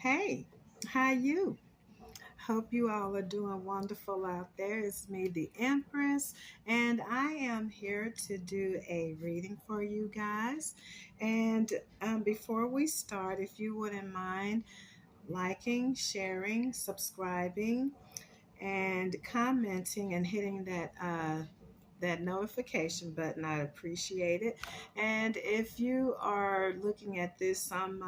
Hey, how you? Hope you all are doing wonderful out there. It's me, the Empress, and I am here to do a reading for you guys. And before we start, if you wouldn't mind liking, sharing, subscribing, and commenting and hitting that notification button, I appreciate it. And if you are looking at this on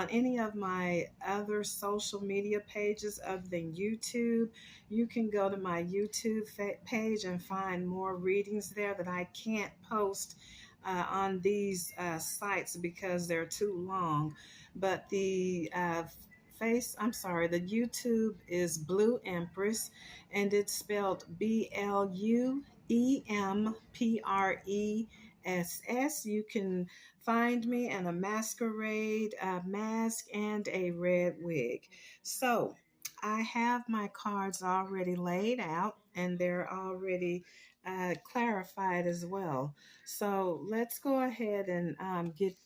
any of my other social media pages other than YouTube, you can go to my YouTube page and find more readings there that I can't post on these sites because they're too long. But the YouTube is Blue Empress, and it's spelled BLUEMPRESS. You can find me in a masquerade mask and a red wig. So I have my cards already laid out and they're already clarified as well. So let's go ahead and get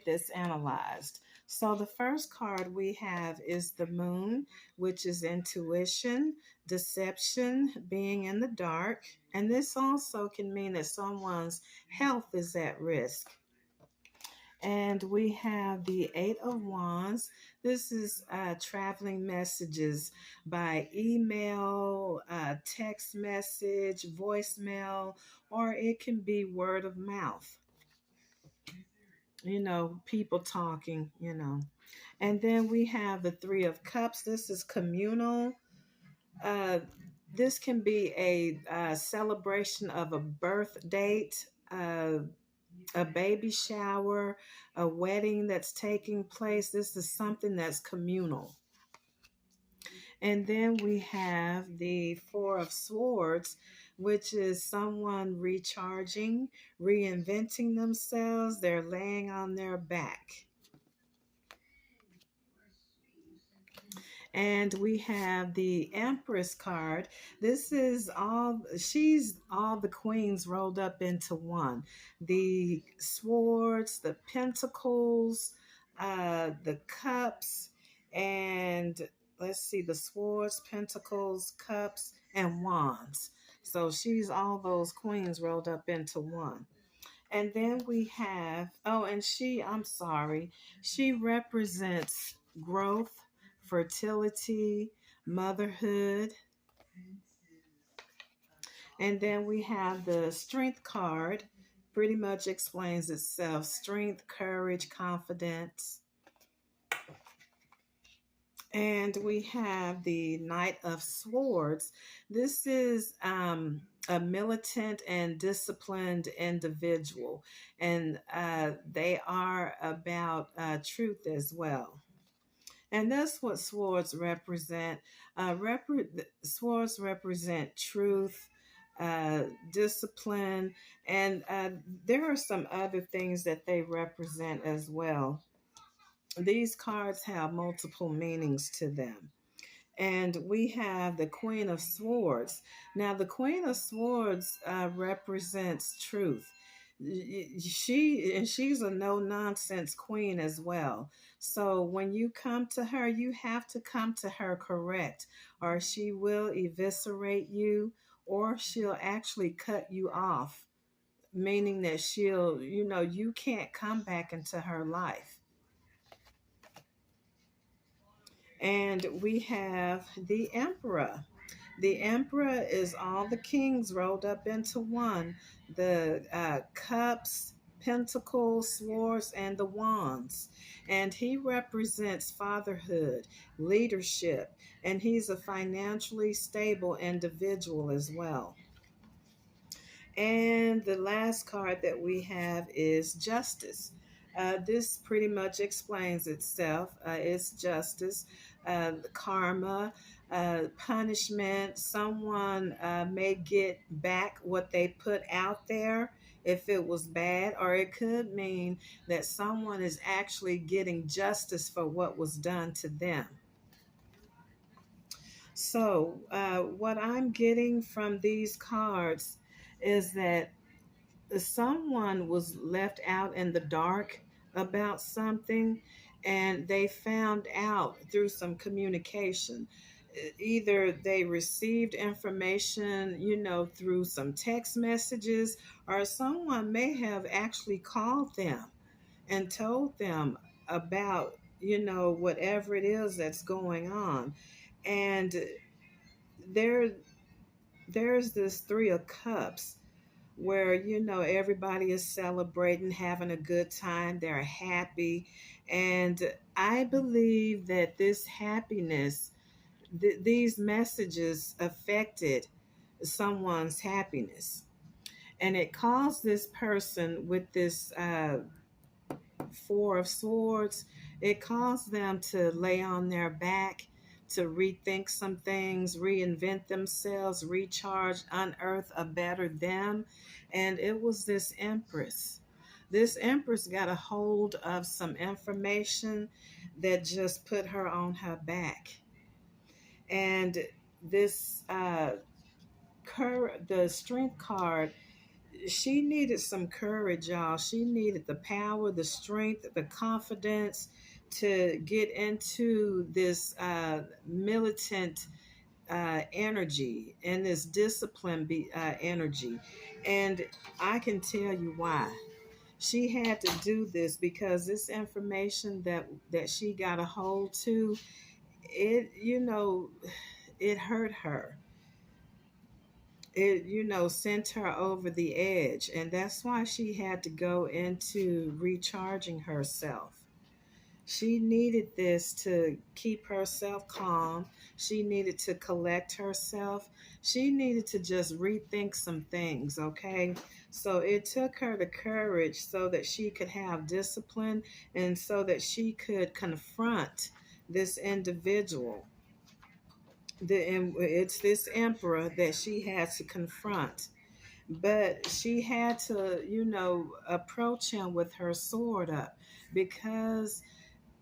this analyzed. So the first card we have is the moon, which is intuition, deception, being in the dark. And this also can mean that someone's health is at risk. And we have the Eight of Wands. This is traveling messages by email, text message, voicemail, or it can be word of mouth. People talking. And then we have the Three of Cups. This is communal. Uh, this can be a celebration of a birth date, a baby shower, a wedding that's taking place. This is something that's communal. And then we have the Four of Swords, which is someone recharging, reinventing themselves. They're laying on their back. And we have the Empress card. She's all the queens rolled up into one. The swords, the pentacles, the cups, and let's see, the swords, pentacles, cups, and wands. So she's all those queens rolled up into one. And then we have, I'm sorry, she represents growth, fertility, motherhood. And then we have the strength card, pretty much explains itself: strength, courage, confidence. And we have the Knight of Swords. This is a militant and disciplined individual, and they are about truth as well. And that's what swords represent. Swords represent truth, discipline, and there are some other things that they represent as well. These cards have multiple meanings to them. And we have the Queen of Swords. Now, the Queen of Swords represents truth. She's a no nonsense queen as well. So when you come to her, you have to come to her correct, or she will eviscerate you, or she'll actually cut you off, meaning that you can't come back into her life. And we have the Emperor. The Emperor is all the kings rolled up into one: the cups, pentacles, swords, and the wands. And he represents fatherhood, leadership, and he's a financially stable individual as well. And the last card that we have is Justice. This pretty much explains itself. It's justice, karma, punishment. Someone may get back what they put out there if it was bad, or it could mean that someone is actually getting justice for what was done to them. So, what I'm getting from these cards is that someone was left out in the dark about something, and they found out through some communication. Either they received information, through some text messages, or someone may have actually called them and told them about, whatever it is that's going on. And there there's this Three of Cups where everybody is celebrating, having a good time, they're happy. And I believe that this happiness, these messages affected someone's happiness, and it caused this person with this Four of Swords, it caused them to lay on their back, to rethink some things, reinvent themselves, recharge, unearth a better them. And it was this Empress. This Empress got a hold of some information that just put her on her back. And this the Strength card, she needed some courage, y'all. She needed the power, the strength, the confidence to get into this militant energy and this discipline energy. And I can tell you why. She had to do this because this information that she got a hold to, it it hurt her. It sent her over the edge, and that's why she had to go into recharging herself. She needed this to keep herself calm. She needed to collect herself. She needed to just rethink some things, okay? So it took her the courage so that she could have discipline, and so that she could confront this individual. It's this emperor that she had to confront, but she had to approach him with her sword up, because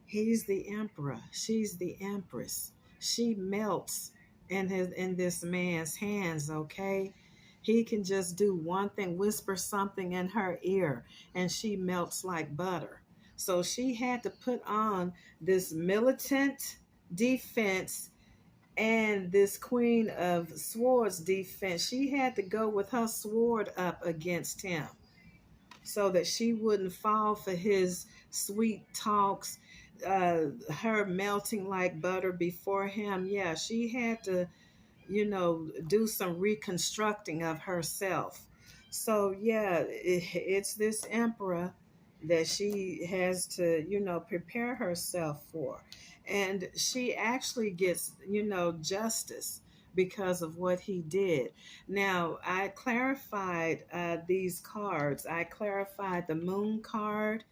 he's the emperor, she's the empress. She melts in this man's hands, okay? He can just do one thing, whisper something in her ear, and she melts like butter. So she had to put on this militant defense and this Queen of Swords defense. She had to go with her sword up against him so that she wouldn't fall for his sweet talks, her melting like butter before him. Yeah, she had to do some reconstructing of herself. So, yeah, it's this emperor that she has to, prepare herself for. And she actually gets, justice because of what he did. Now, I clarified these cards. I clarified the Moon card,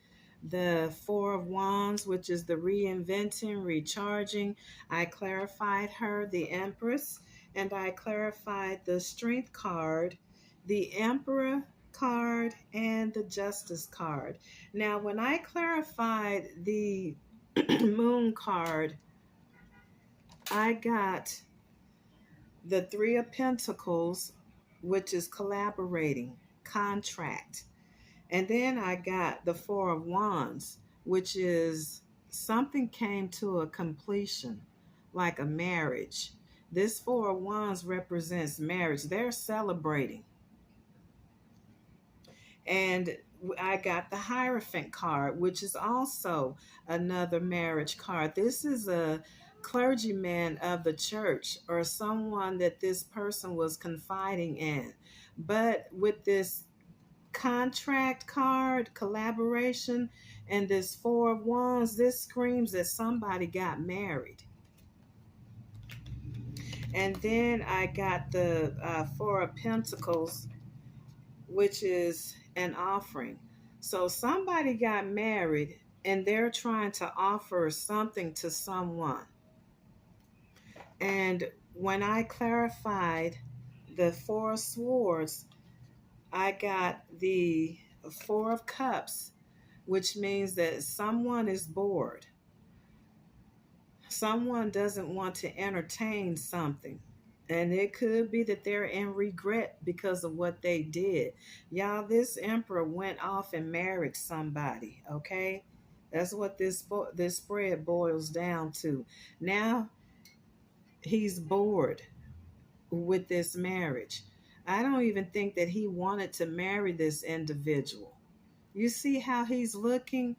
the Four of Wands, which is the reinventing, recharging. I clarified her, the Empress, and I clarified the Strength card, the Emperor card, and the Justice card. Now, when I clarified the Moon card, I got the Three of Pentacles, which is collaborating, contract. And then I got the Four of Wands, which is something came to a completion, like a marriage. This Four of Wands represents marriage. They're celebrating. And I got the Hierophant card, which is also another marriage card. This is a clergyman of the church, or someone that this person was confiding in. But with this contract card, collaboration, and this Four of Wands, this screams that somebody got married. And then I got the Four of Pentacles, which is an offering. So somebody got married and they're trying to offer something to someone. And when I clarified the Four of Swords, I got the Four of Cups, which means that someone is bored. Someone doesn't want to entertain something. And it could be that they're in regret because of what they did. Y'all, this emperor went off and married somebody, okay? That's what this spread boils down to. Now he's bored with this marriage. I don't even think that he wanted to marry this individual. You see how he's looking?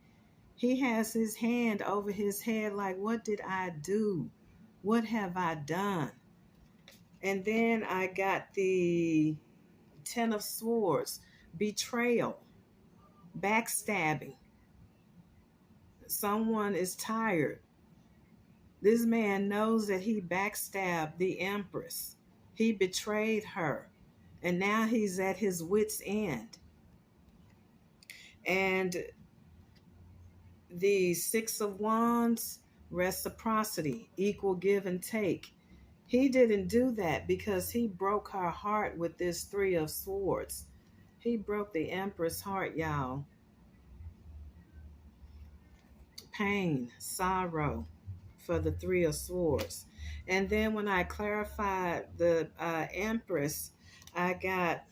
He has his hand over his head, like, what did I do? What have I done? And then I got the Ten of Swords, betrayal, backstabbing. Someone is tired. This man knows that he backstabbed the Empress. He betrayed her. And now he's at his wit's end. And the Six of Wands, reciprocity, equal give and take. He didn't do that because he broke her heart with this Three of Swords. He broke the Empress' heart, y'all. Pain, sorrow for the Three of Swords. And then when I clarified the Empress, I got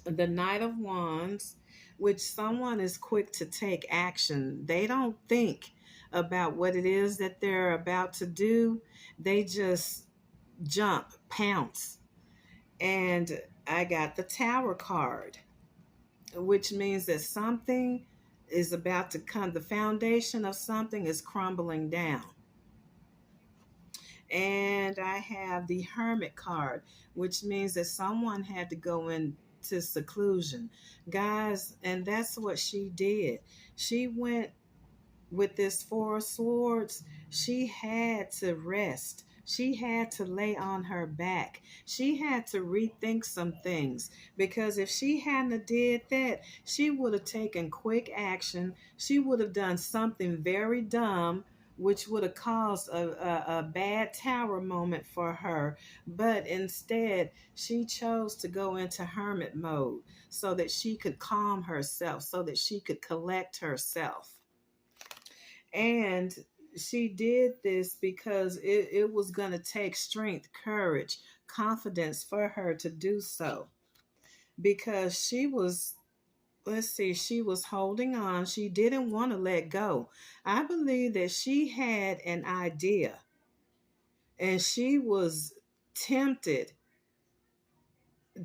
the Knight of Wands, which someone is quick to take action. They don't think about what it is that they're about to do. They just jump, pounce. And I got the Tower card, which means that something is about to come. The foundation of something is crumbling down. And I have the Hermit card, which means that someone had to go into seclusion. Guys, and that's what she did. She went with this Four of Swords. She had to rest. She had to lay on her back. She had to rethink some things, because if she hadn't did that, she would have taken quick action. She would have done something very dumb, which would have caused a bad tower moment for her. But instead, she chose to go into hermit mode so that she could calm herself, so that she could collect herself. And she did this because it was going to take strength, courage, confidence for her to do so. Because she was, let's see, she was holding on. She didn't want to let go. I believe that she had an idea and she was tempted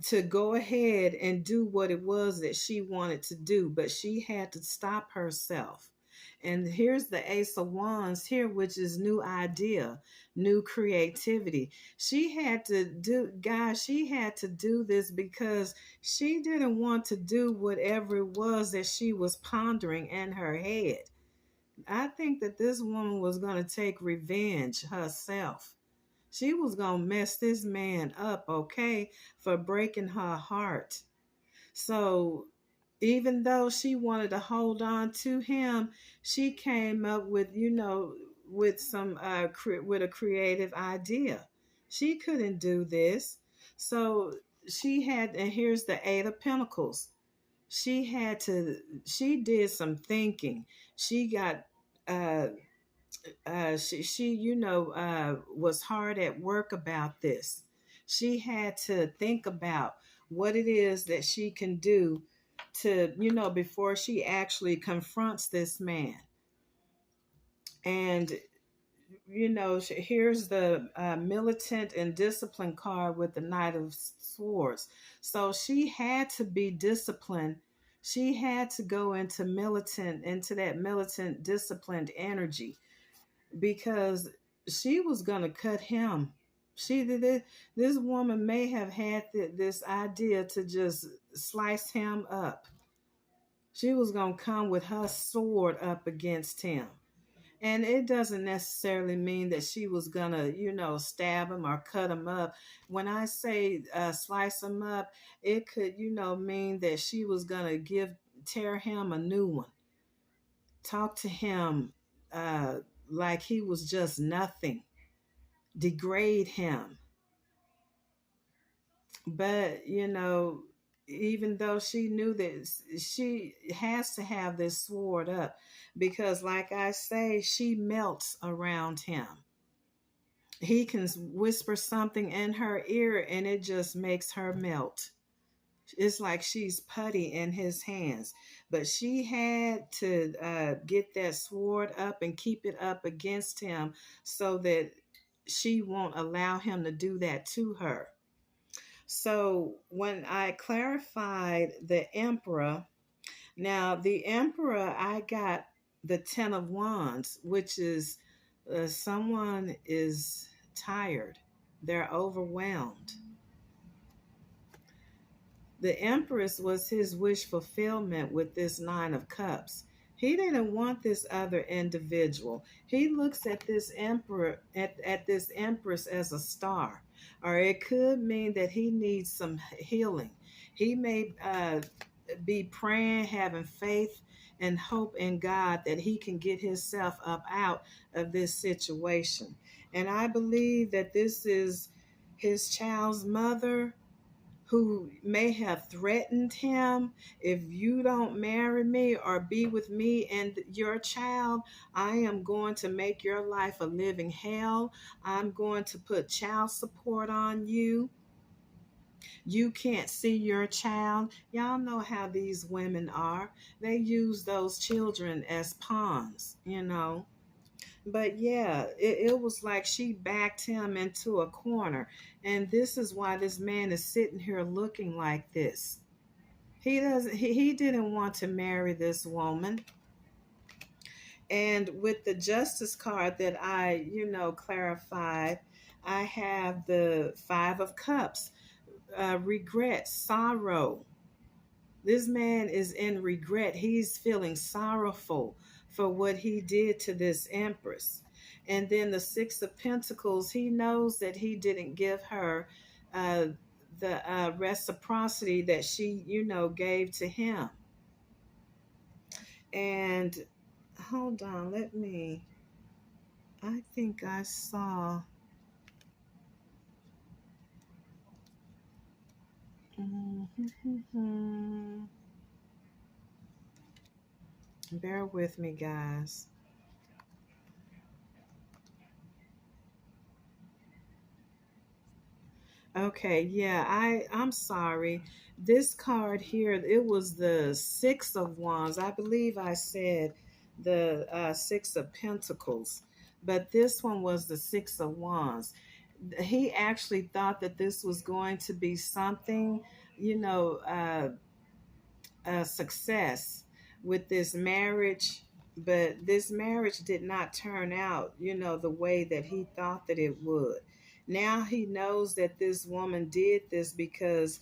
to go ahead and do what it was that she wanted to do, but she had to stop herself. And here's the Ace of Wands here, which is new idea, new creativity. She had to do, guys, she had to do this because she didn't want to do whatever it was that she was pondering in her head. I think that this woman was going to take revenge herself. She was going to mess this man up, okay, for breaking her heart. So even though she wanted to hold on to him, she came up with, with some with a creative idea. She couldn't do this. So she had, and here's the Eight of Pentacles. She did some thinking. She got was hard at work about this. She had to think about what it is that she can do to, before she actually confronts this man. And, here's the militant and disciplined card with the Knight of Swords. So she had to be disciplined. She had to go into that militant, disciplined energy, because she was going to cut him. This woman may have had this idea to just slice him up. She was going to come with her sword up against him. And it doesn't necessarily mean that she was going to, stab him or cut him up. When I say slice him up, it could, mean that she was going to tear him a new one. Talk to him like he was just nothing. Degrade him. But, even though she knew that she has to have this sword up, because like I say, she melts around him. He can whisper something in her ear and it just makes her melt. It's like she's putty in his hands. But she had to get that sword up and keep it up against him so that she won't allow him to do that to her. So when I clarified the emperor, now the emperor, I got the 10 of wands, which is someone is tired, they're overwhelmed. The Empress was his wish fulfillment with this Nine of Cups. He didn't want this other individual. He looks at this emperor at this empress as a star. Or it could mean that he needs some healing. He may be praying, having faith and hope in God that he can get himself up out of this situation. And I believe that this is his child's mother who may have threatened him. If you don't marry me or be with me and your child, I am going to make your life a living hell. I'm going to put child support on you. You can't see your child. Y'all know how these women are. They use those children as pawns, you know. But yeah, it was like she backed him into a corner. And this is why this man is sitting here looking like this. He didn't want to marry this woman. And with the justice card that I, clarified, I have the 5 of cups, regret, sorrow. This man is in regret. He's feeling sorrowful for what he did to this empress. And then the 6 of pentacles, he knows that he didn't give her uh, the reciprocity that she, gave to him. And hold on, I think I saw. Bear with me, guys. Okay, yeah, I'm sorry. This card here, it was the 6 of wands. I believe I said the 6 of pentacles, but this one was the 6 of wands. He actually thought that this was going to be something, you know, uh, a success with this marriage, but this marriage did not turn out, the way that he thought that it would. Now he knows that this woman did this because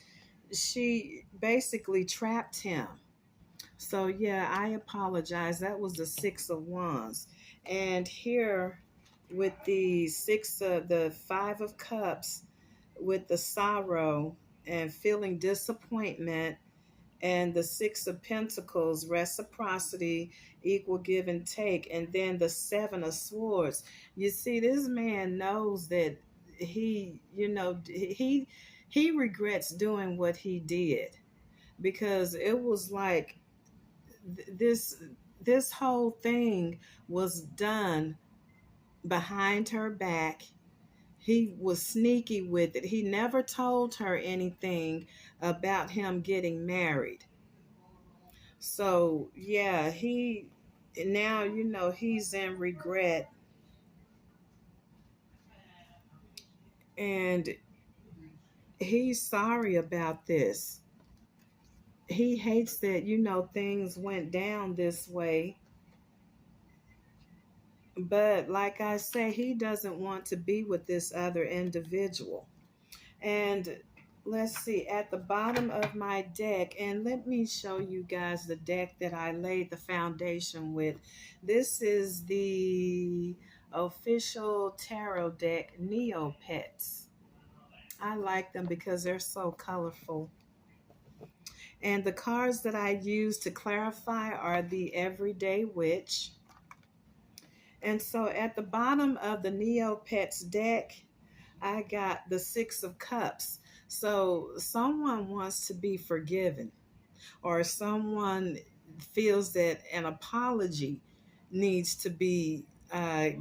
she basically trapped him. So yeah, I apologize. That was the 6 of wands. And here with the 5 of cups, with the sorrow and feeling disappointment, and the 6 of pentacles, reciprocity, equal give and take, and then the 7 of swords. You see, this man knows that he regrets doing what he did, because it was like this whole thing was done behind her back. He was sneaky with it. He never told her anything about him getting married. So yeah, he now, he's in regret, and he's sorry about this. He hates that, things went down this way. But like I say, he doesn't want to be with this other individual. And let's see, at the bottom of my deck, and let me show you guys the deck that I laid the foundation with. This is the official tarot deck, Neopets. I like them because they're so colorful. And the cards that I use to clarify are the Everyday Witch. And so at the bottom of the Neopets deck, I got the 6 of cups. So someone wants to be forgiven, or someone feels that an apology needs to be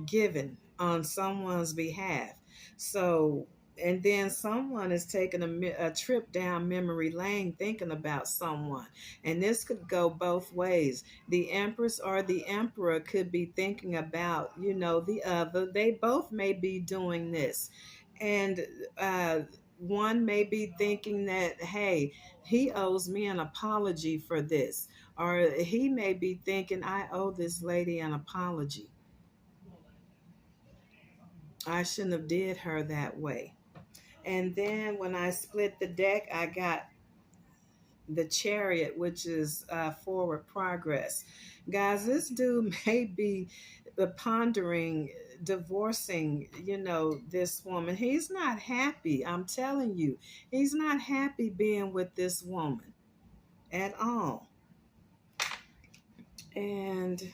given on someone's behalf. So And then someone is taking a trip down memory lane thinking about someone. And this could go both ways. The Empress or the Emperor could be thinking about, the other. They both may be doing this. And one may be thinking that, hey, he owes me an apology for this. Or he may be thinking, I owe this lady an apology. I shouldn't have did her that way. And then when I split the deck, I got the Chariot, which is forward progress. Guys, this dude may be pondering divorcing, this woman. He's not happy. I'm telling you, he's not happy being with this woman at all. And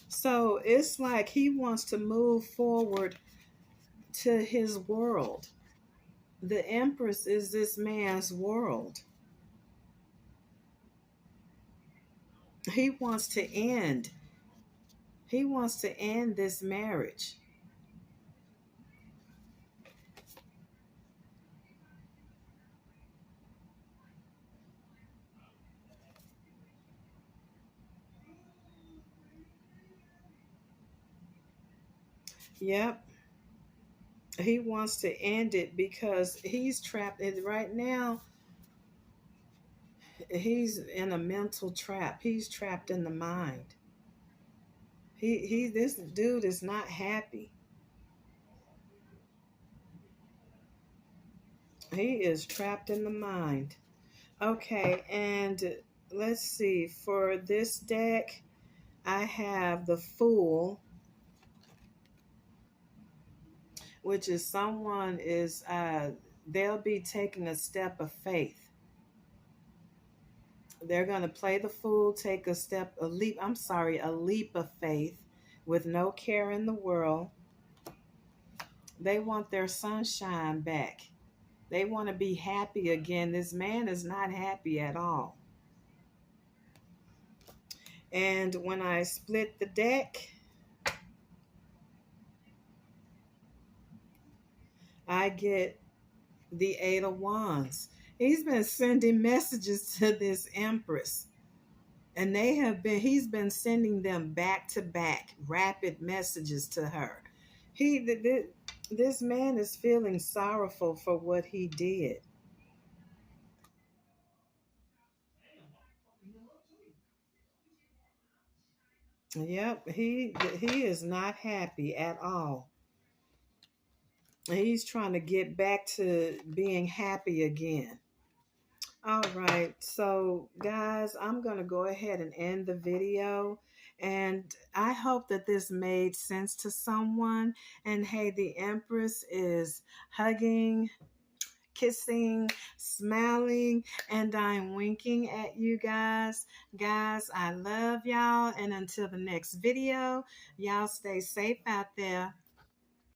so it's like he wants to move forward to his world. The Empress is this man's world. He wants to end. He wants to end this marriage. Yep. He wants to end it because he's trapped. And right now, he's in a mental trap. He's trapped in the mind. This dude is not happy. He is trapped in the mind. Okay, and let's see. For this deck, I have the Fool, which is someone is they'll be taking a step of faith. They're going to play the fool, take a leap of faith with no care in the world. They want their sunshine back. They want to be happy again. This man is not happy at all. And when I split the deck, I get the Eight of Wands. He's been sending messages to this Empress. And he's been sending them back to back rapid messages to her. This man is feeling sorrowful for what he did. Yep, he is not happy at all. He's trying to get back to being happy again. All right, so guys, I'm going to go ahead and end the video. And I hope that this made sense to someone. And hey, the Empress is hugging, kissing, smiling, and I'm winking at you guys. Guys, I love y'all. And until the next video, y'all stay safe out there.